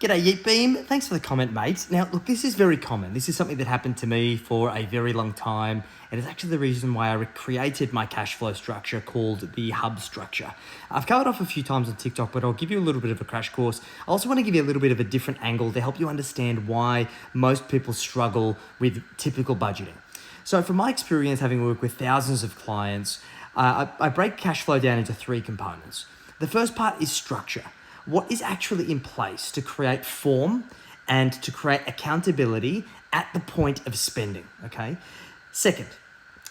G'day Yeet Beam, thanks for the comment, mate. Now look, this is very common. This is something that happened to me for a very long time, and it's actually the reason why I created my cash flow structure called the hub structure. I've covered off a few times on TikTok, but I'll give you a little bit of a crash course. I also want to give you a little bit of a different angle to help you understand why most people struggle with typical budgeting. So from my experience, having worked with thousands of clients, I break cash flow down into three components. The first part is structure. What is actually in place to create form and to create accountability at the point of spending, okay? Second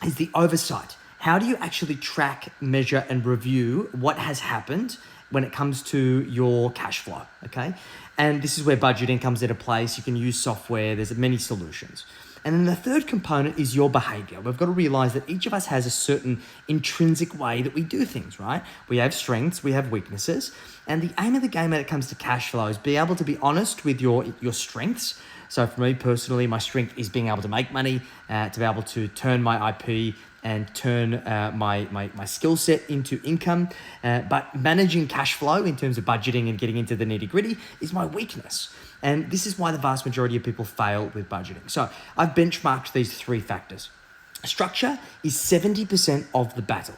is the oversight. How do you actually track, measure, and review what has happened when it comes to your cash flow, okay? And this is where budgeting comes into place. You can use software, there's many solutions. And then the third component is your behavior. We've got to realize that each of us has a certain intrinsic way that we do things, right? We have strengths, we have weaknesses. And the aim of the game when it comes to cash flow is be able to be honest with your strengths. So for me personally, my strength is being able to make money, to be able to turn my IP and turn my skill set into income. But managing cash flow in terms of budgeting and getting into the nitty gritty is my weakness. And this is why the vast majority of people fail with budgeting. So I've benchmarked these three factors. Structure is 70% of the battle.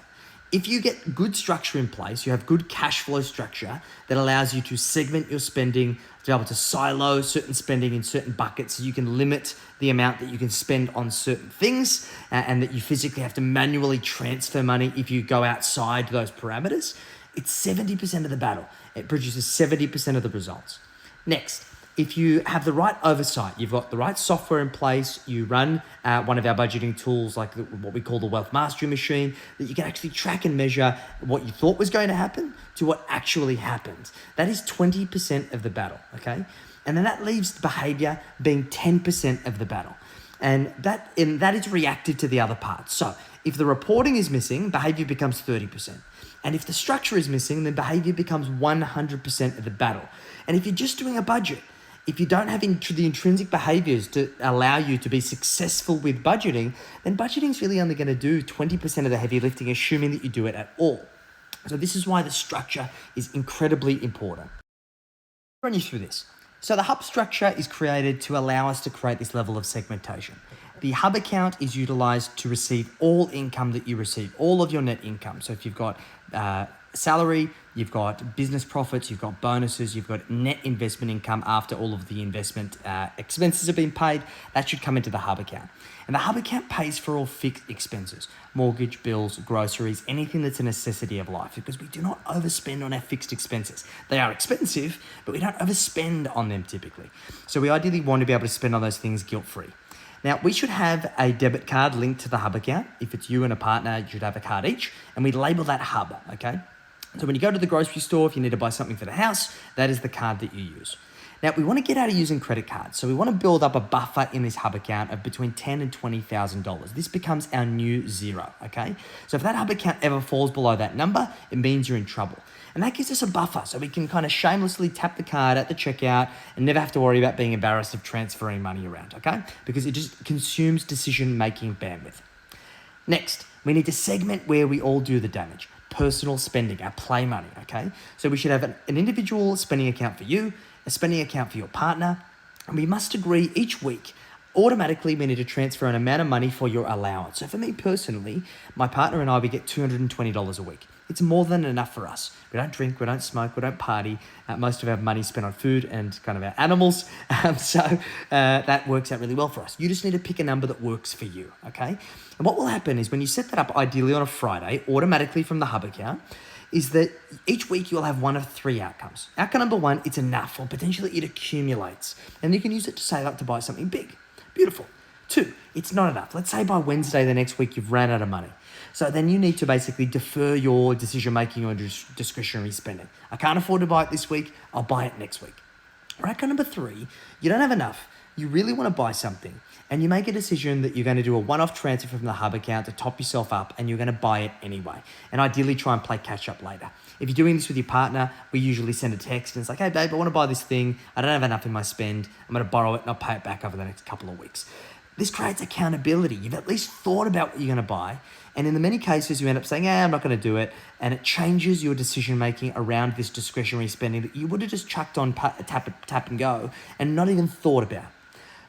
If you get good structure in place, you have good cash flow structure that allows you to segment your spending, to be able to silo certain spending in certain buckets so you can limit the amount that you can spend on certain things, and that you physically have to manually transfer money if you go outside those parameters. It's 70% of the battle. It produces 70% of the results. Next, if you have the right oversight, you've got the right software in place, you run one of our budgeting tools like what we call the Wealth Mastery Machine, that you can actually track and measure what you thought was going to happen to what actually happened. That is 20% of the battle, okay? And then that leaves behavior being 10% of the battle. And that is reactive to the other parts. So if the reporting is missing, behavior becomes 30%. And if the structure is missing, then behavior becomes 100% of the battle. And if you're just doing a budget, if you don't have the intrinsic behaviors to allow you to be successful with budgeting, then budgeting is really only going to do 20% of the heavy lifting, assuming that you do it at all. So this is why the structure is incredibly important. I'll run you through this. So the hub structure is created to allow us to create this level of segmentation. The hub account is utilized to receive all income that you receive, all of your net income. So if you've got salary, you've got business profits, you've got bonuses, you've got net investment income after all of the investment expenses have been paid, that should come into the hub account. And the hub account pays for all fixed expenses, mortgage, bills, groceries, anything that's a necessity of life, because we do not overspend on our fixed expenses. They are expensive, but we don't overspend on them typically. So we ideally want to be able to spend on those things guilt-free. Now, we should have a debit card linked to the hub account. If it's you and a partner, you should have a card each, and we label that hub, okay? So when you go to the grocery store, if you need to buy something for the house, that is the card that you use. Now, we want to get out of using credit cards. So we want to build up a buffer in this hub account of between $10,000 and $20,000. This becomes our new zero, okay? So if that hub account ever falls below that number, it means you're in trouble. And that gives us a buffer so we can kind of shamelessly tap the card at the checkout and never have to worry about being embarrassed of transferring money around, okay? Because it just consumes decision-making bandwidth. Next, we need to segment where we all do the damage. Personal spending, our play money, okay? So we should have an individual spending account for you, a spending account for your partner, and we must agree each week, automatically we need to transfer an amount of money for your allowance. So for me personally, my partner and I, we get $220 a week. It's more than enough for us. We don't drink, we don't smoke, we don't party. Most of our money is spent on food and kind of our animals. So that works out really well for us. You just need to pick a number that works for you, okay? And what will happen is when you set that up ideally on a Friday, automatically from the hub account, is that each week you'll have one of three outcomes. Outcome number one, it's enough, or potentially it accumulates. And you can use it to save up to buy something big. Beautiful. Two, it's not enough. Let's say by Wednesday the next week you've ran out of money. So then you need to basically defer your decision-making or discretionary spending. I can't afford to buy it this week, I'll buy it next week. Outcome number three, you don't have enough. You really want to buy something, and you make a decision that you're going to do a one-off transfer from the hub account to top yourself up, and you're going to buy it anyway. And ideally try and play catch up later. If you're doing this with your partner, we usually send a text and it's like, hey babe, I want to buy this thing. I don't have enough in my spend. I'm going to borrow it and I'll pay it back over the next couple of weeks. This creates accountability. You've at least thought about what you're going to buy. And in the many cases, you end up saying, I'm not going to do it. And it changes your decision making around this discretionary spending that you would have just chucked on tap and go and not even thought about.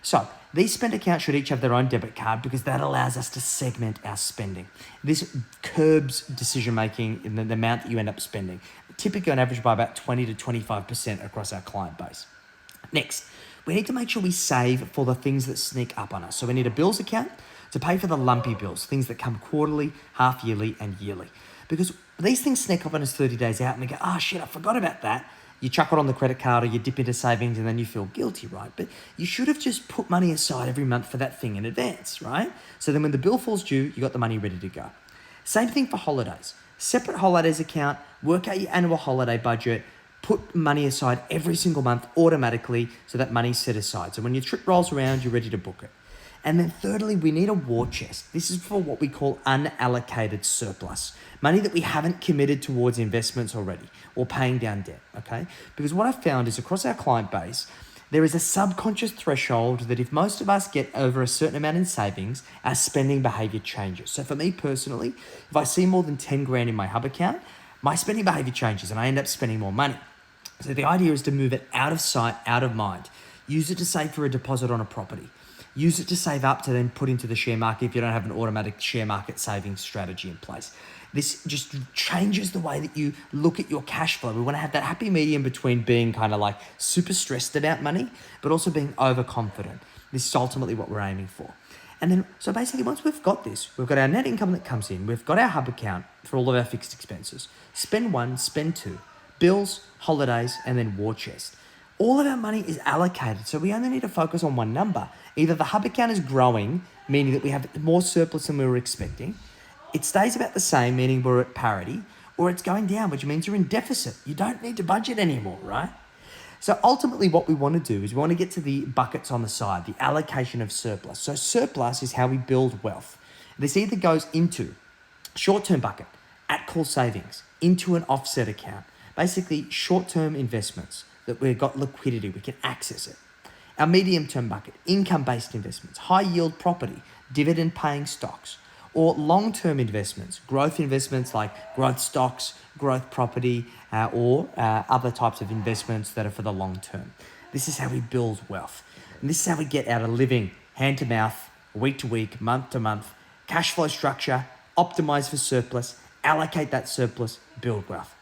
So these spend accounts should each have their own debit card because that allows us to segment our spending. This curbs decision making in the amount that you end up spending, typically on average by about 20 to 25% across our client base. Next, we need to make sure we save for the things that sneak up on us. So we need a bills account to pay for the lumpy bills, things that come quarterly, half yearly, and yearly. Because these things sneak up on us 30 days out and we go, shit, I forgot about that. You chuck it on the credit card or you dip into savings and then you feel guilty, right? But you should have just put money aside every month for that thing in advance, right? So then when the bill falls due, you got the money ready to go. Same thing for holidays. Separate holidays account, work out your annual holiday budget, put money aside every single month automatically so that money's set aside. So when your trip rolls around, you're ready to book it. And then thirdly, we need a war chest. This is for what we call unallocated surplus. Money that we haven't committed towards investments already or paying down debt, okay? Because what I've found is across our client base, there is a subconscious threshold that if most of us get over a certain amount in savings, our spending behavior changes. So for me personally, if I see more than 10 grand in my hub account, my spending behavior changes and I end up spending more money. So the idea is to move it out of sight, out of mind. Use it to save for a deposit on a property. Use it to save up to then put into the share market if you don't have an automatic share market savings strategy in place. This just changes the way that you look at your cash flow. We want to have that happy medium between being kind of like super stressed about money, but also being overconfident. This is ultimately what we're aiming for. And then, so basically once we've got this, we've got our net income that comes in, we've got our hub account for all of our fixed expenses. Spend one, spend two, bills, holidays, and then war chest. All of our money is allocated, so we only need to focus on one number. Either the hub account is growing, meaning that we have more surplus than we were expecting, it stays about the same, meaning we're at parity, or it's going down, which means you're in deficit. You don't need to budget anymore, right? So ultimately what we want to do is we want to get to the buckets on the side, the allocation of surplus. So surplus is how we build wealth. This either goes into short-term bucket, at-call savings, into an offset account, basically short-term investments that we've got liquidity, we can access it. Our medium-term bucket, income-based investments, high-yield property, dividend-paying stocks, or long-term investments, growth investments like growth stocks, growth property, or other types of investments that are for the long term. This is how we build wealth. And this is how we get out of living hand to mouth, week to week, month to month, cash flow structure, optimize for surplus, allocate that surplus, build wealth.